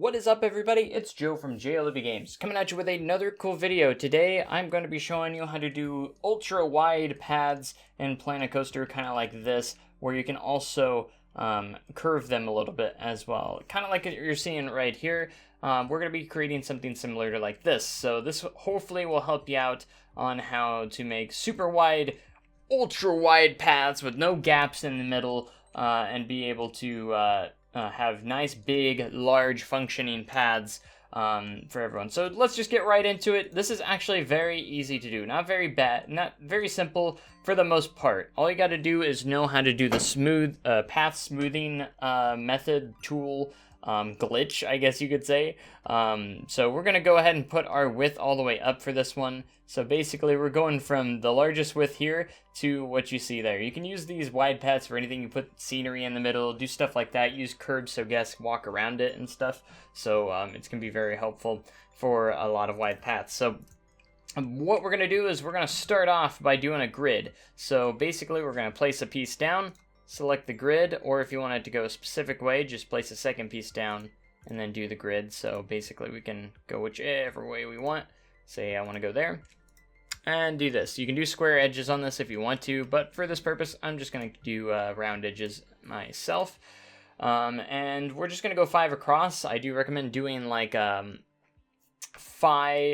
What is up, everybody? It's Joe from JLB Games, coming at you with another cool video. Today, I'm going to be showing you how to do ultra-wide paths in Planet Coaster, kind of like this, where you can also curve them a little bit as well. Kind of like you're seeing right here. We're going to be creating something similar to like this. So this hopefully will help you out on how to make super wide, ultra-wide paths with no gaps in the middle, and be able to have nice, big, large, functioning paths for everyone. So let's just get right into it. This is actually very easy to do. Not very bad, not very simple for the most part. All you got to do is know how to do the path smoothing method tool glitch, I guess you could say. So we're going to go ahead and put our width all the way up for this one. So basically we're going from the largest width here to what you see there. You can use these wide paths for anything. You put scenery in the middle, do stuff like that. Use curbs so guests walk around it and stuff. So it's going to be very helpful for a lot of wide paths. So what we're going to do is we're going to start off by doing a grid. So basically we're going to place a piece down, select the grid, or if you want it to go a specific way, just place a second piece down and then do the grid. So basically we can go whichever way we want. Say I want to go there and do this. You can do square edges on this if you want to, but for this purpose I'm just going to do round edges myself. And we're just going to go 5 across. I do recommend doing like 5,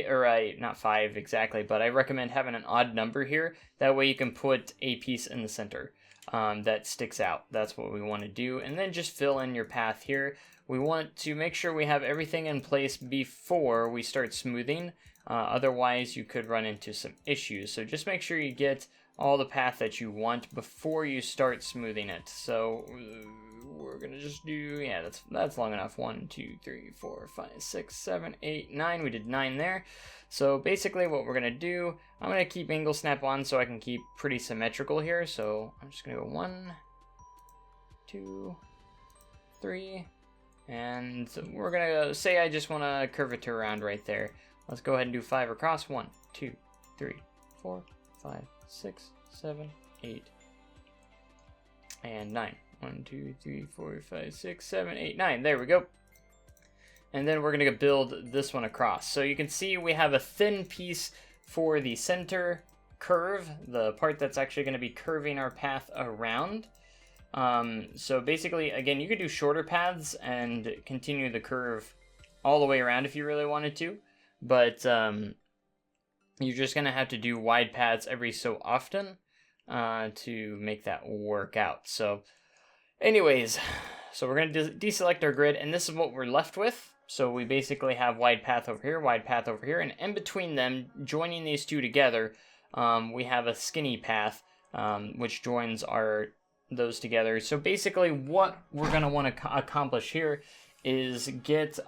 or not 5 exactly, but I recommend having an odd number here. That way you can put a piece in the center that sticks out. That's what we want to do. And then just fill in your path here. We want to make sure we have everything in place before we start smoothing. Otherwise you could run into some issues. So just make sure you get all the path that you want before you start smoothing it. So we're gonna just do, yeah, that's long enough. 1, 2, 3, 4, 5, 6, 7, 8, 9. We did 9 there. So basically what we're gonna do, I'm gonna keep angle snap on so I can keep pretty symmetrical here. So I'm just gonna go 1, 2, 3, and we're gonna say I just want to curvature around right there. Let's go ahead and do 5 across. 1, 2, 3, 4, 5, 6, 7, 8, and 9. 1, 2, 3, 4, 5, 6, 7, 8, 9. There we go. And then we're going to build this one across. So you can see we have a thin piece for the center curve, the part that's actually going to be curving our path around. So basically, again, you could do shorter paths and continue the curve all the way around if you really wanted to. But you're just going to have to do wide paths every so often to make that work out. So anyways, so we're going to deselect our grid, and this is what we're left with. So we basically have wide path over here, wide path over here, and in between them, joining these two together, we have a skinny path, which joins those together. So basically what we're going to want to accomplish here is get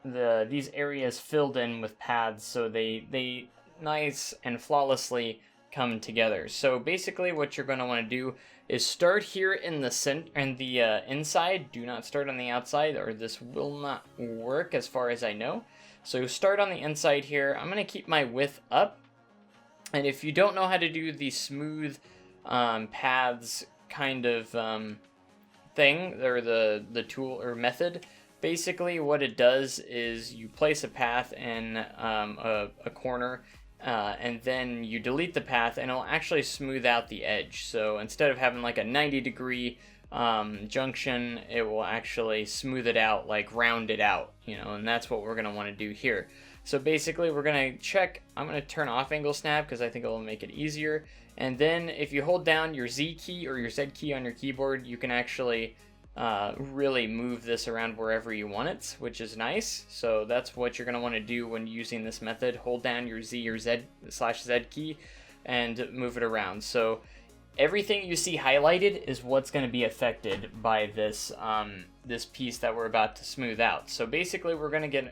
these areas filled in with paths so they nice and flawlessly come together. So basically what you're going to want to do is start here in the inside. Do not start on the outside, or this will not work as far as I know. So start on the inside here. I'm going to keep my width up. And if you don't know how to do the smooth paths kind of thing, or the tool or method, basically what it does is you place a path in a corner, and then you delete the path and it'll actually smooth out the edge. So instead of having like a 90-degree junction, it will actually smooth it out, like round it out, and that's what we're going to want to do here. So basically we're going to check, I'm going to turn off angle snap because I think it will make it easier. And then if you hold down your Z key or your Z key on your keyboard, you can actually really move this around wherever you want it, which is nice. So that's what you're going to want to do when using this method. Hold down your Z or Z/Z key and move it around. So everything you see highlighted is what's going to be affected by this this piece that we're about to smooth out. So basically we're going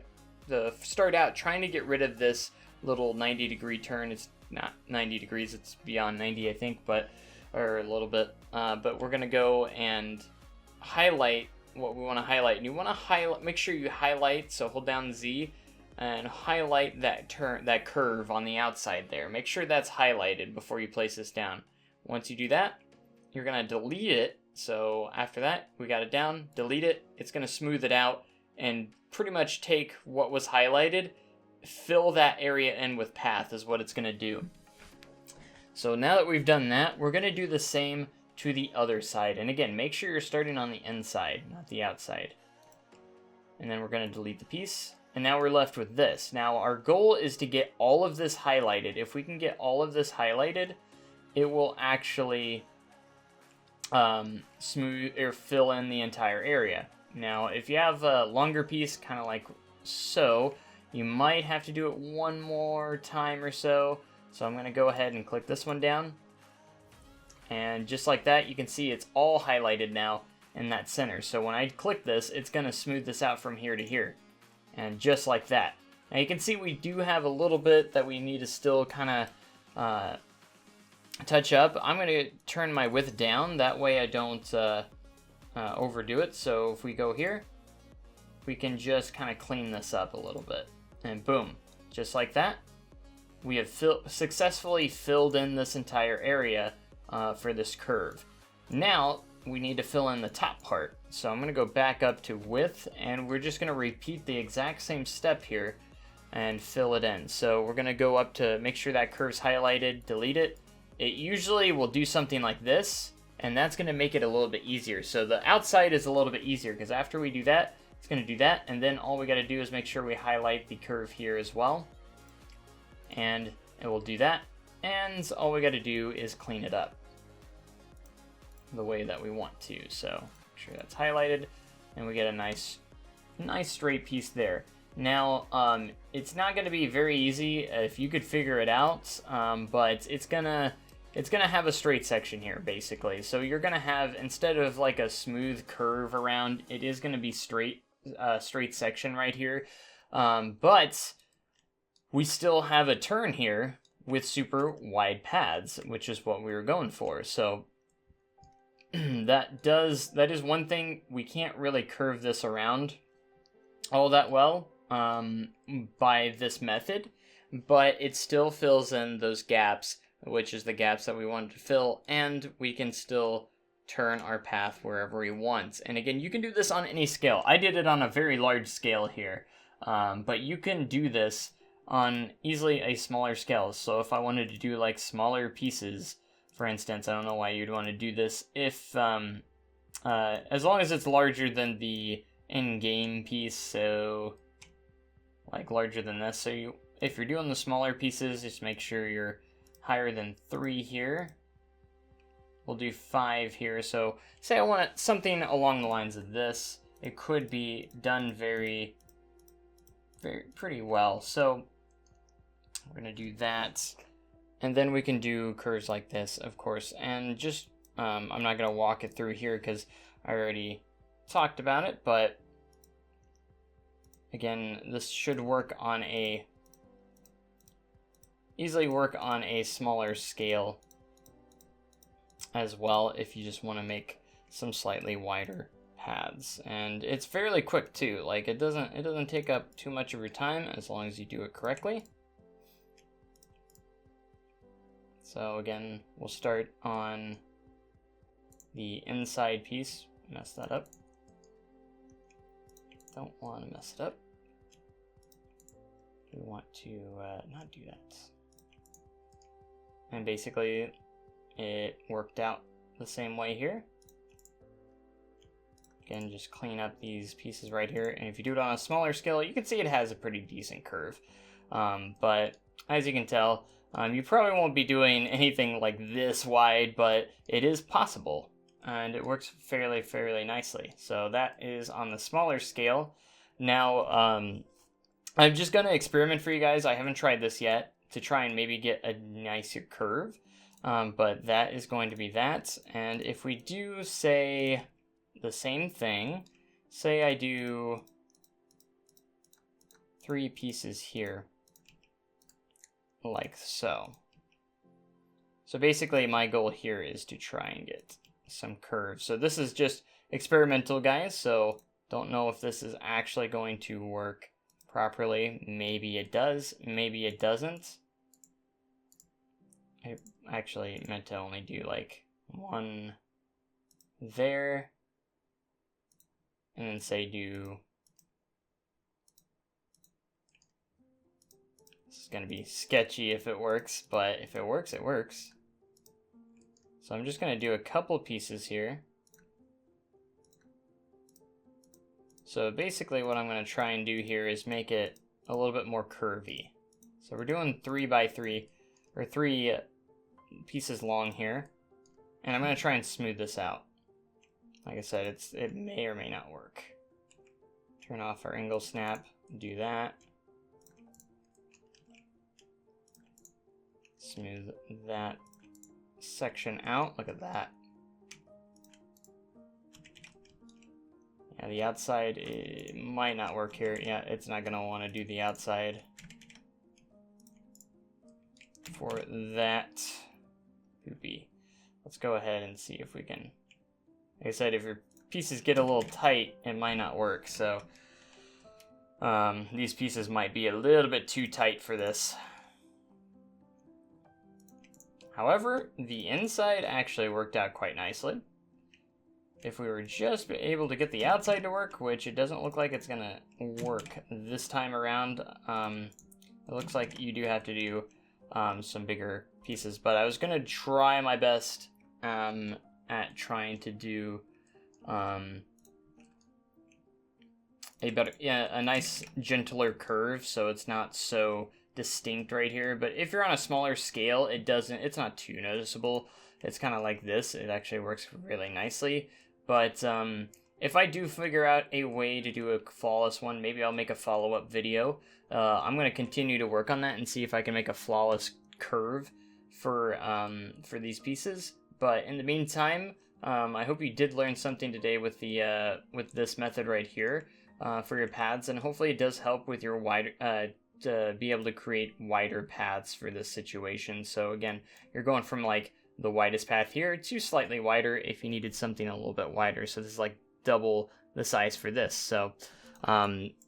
to start out trying to get rid of this little 90-degree turn. It's not 90 degrees, it's beyond 90 I think, or a little bit, but we're going to go and highlight what we want to highlight. And you want to make sure you highlight, so hold down Z and highlight that curve on the outside there. Make sure that's highlighted before you place this down. Once you do that, you're going to delete it. So after that, we got it down, delete it. It's going to smooth it out and pretty much take what was highlighted, fill that area in with path is what it's going to do. So now that we've done that, we're going to do the same to the other side. And again, make sure you're starting on the inside, not the outside. And then we're going to delete the piece. And now we're left with this. Now our goal is to get all of this highlighted. If we can get all of this highlighted, it will actually smooth or fill in the entire area. Now, if you have a longer piece, kind of like so, you might have to do it one more time or so. So I'm going to go ahead and click this one down. And just like that, you can see it's all highlighted now in that center. So when I click this, it's going to smooth this out from here to here. And just like that. Now you can see we do have a little bit that we need to still kind of touch up. I'm going to turn my width down. That way I don't overdo it. So if we go here, we can just kind of clean this up a little bit. And boom, just like that. We have successfully filled in this entire area for this curve. Now we need to fill in the top part. So I'm going to go back up to width, and we're just going to repeat the exact same step here and fill it in. So we're going to go up to make sure that curve's highlighted, delete it. It usually will do something like this, and that's going to make it a little bit easier. So the outside is a little bit easier because after we do that, it's going to do that, and then all we got to do is make sure we highlight the curve here as well. And it will do that, and all we got to do is clean it up the way that we want to. So make sure that's highlighted, and we get a nice straight piece there. Now it's not going to be very easy if you could figure it out, but it's gonna have a straight section here basically. So you're gonna have, instead of like a smooth curve around, it is going to be straight section right here, but we still have a turn here with super wide paths, which is what we were going for. So that is one thing. We can't really curve this around all that well by this method, but it still fills in those gaps, which is the gaps that we wanted to fill, and we can still turn our path wherever we want. And again, you can do this on any scale. I did it on a very large scale here, but you can do this on easily a smaller scale. So if I wanted to do like smaller pieces, for instance, I don't know why you'd want to do this if as long as it's larger than the in-game piece, so like larger than this. So if you're doing the smaller pieces, just make sure you're higher than 3 here. We'll do 5 here. So say I want something along the lines of this. It could be done pretty well. So we're going to do that. And then we can do curves like this, of course. And just, I'm not going to walk it through here because I already talked about it. But again, this should easily work on a smaller scale as well if you just want to make some slightly wider paths. And it's fairly quick too. Like it doesn't take up too much of your time as long as you do it correctly. So again, we'll start on the inside piece. Mess that up. Don't want to mess it up. We want to not do that. And basically, it worked out the same way here. Again, just clean up these pieces right here. And if you do it on a smaller scale, you can see it has a pretty decent curve. But as you can tell, you probably won't be doing anything like this wide, but it is possible. And it works fairly nicely. So that is on the smaller scale. Now, I'm just going to experiment for you guys. I haven't tried this yet to try and maybe get a nicer curve. But that is going to be that. And if we do, say, the same thing, say I do 3 pieces here, like so. So basically my goal here is to try and get some curves. So this is just experimental, guys, so don't know if this is actually going to work properly. Maybe it does, maybe it doesn't. I actually meant to only do like 1 there, and then say do This is going to be sketchy if it works, but if it works, it works. So I'm just going to do a couple pieces here. So basically what I'm going to try and do here is make it a little bit more curvy. So we're doing 3 by 3 or 3 pieces long here. And I'm going to try and smooth this out. Like I said, it may or may not work. Turn off our angle snap, do that. Smooth that section out, look at that. Yeah, the outside, it might not work here. Yeah, it's not gonna want to do the outside for that. Poopy. Let's go ahead and see if we can, like I said, if your pieces get a little tight, it might not work. So these pieces might be a little bit too tight for this. However, the inside actually worked out quite nicely. If we were just able to get the outside to work, which it doesn't look like it's gonna work this time around, it looks like you do have to do some bigger pieces, but I was gonna try my best at trying to do a nice gentler curve, so it's not so distinct right here. But if you're on a smaller scale, it's not too noticeable. It's kind of like this. It actually works really nicely. But if I do figure out a way to do a flawless one, maybe I'll make a follow-up video. I'm going to continue to work on that and see if I can make a flawless curve for these pieces. But in the meantime, I hope you did learn something today with this method right here for your paths, and hopefully it does help with your to be able to create wider paths for this situation. So again, you're going from like the widest path here to slightly wider if you needed something a little bit wider. So this is like double the size for this. So, and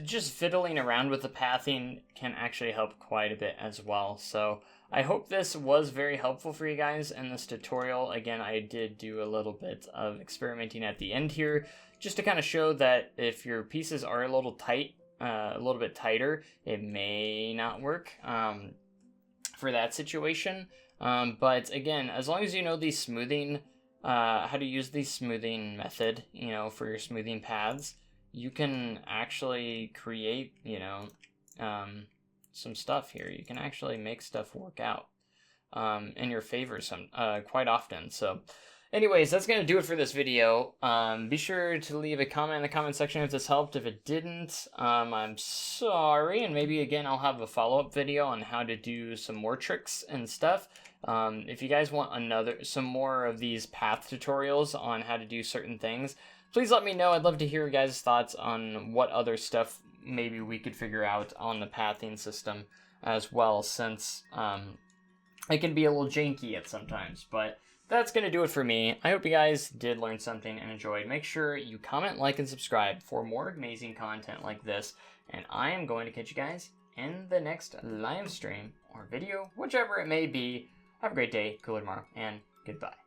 just fiddling around with the pathing can actually help quite a bit as well. So I hope this was very helpful for you guys in this tutorial. Again, I did do a little bit of experimenting at the end here, just to kind of show that if your pieces are a little tight, a little bit tighter, it may not work for that situation. But again, as long as you know the smoothing, how to use the smoothing method, for your smoothing paths, you can actually create, some stuff here. You can actually make stuff work out in your favor quite often. So anyways, that's going to do it for this video. Be sure to leave a comment in the comment section if this helped. If it didn't, I'm sorry. And maybe, again, I'll have a follow-up video on how to do some more tricks and stuff. If you guys want some more of these path tutorials on how to do certain things, please let me know. I'd love to hear your guys' thoughts on what other stuff maybe we could figure out on the pathing system as well, since it can be a little janky at sometimes. But that's going to do it for me. I hope you guys did learn something and enjoyed. Make sure you comment, like, and subscribe for more amazing content like this. And I am going to catch you guys in the next live stream or video, whichever it may be. Have a great day, cooler tomorrow, and goodbye.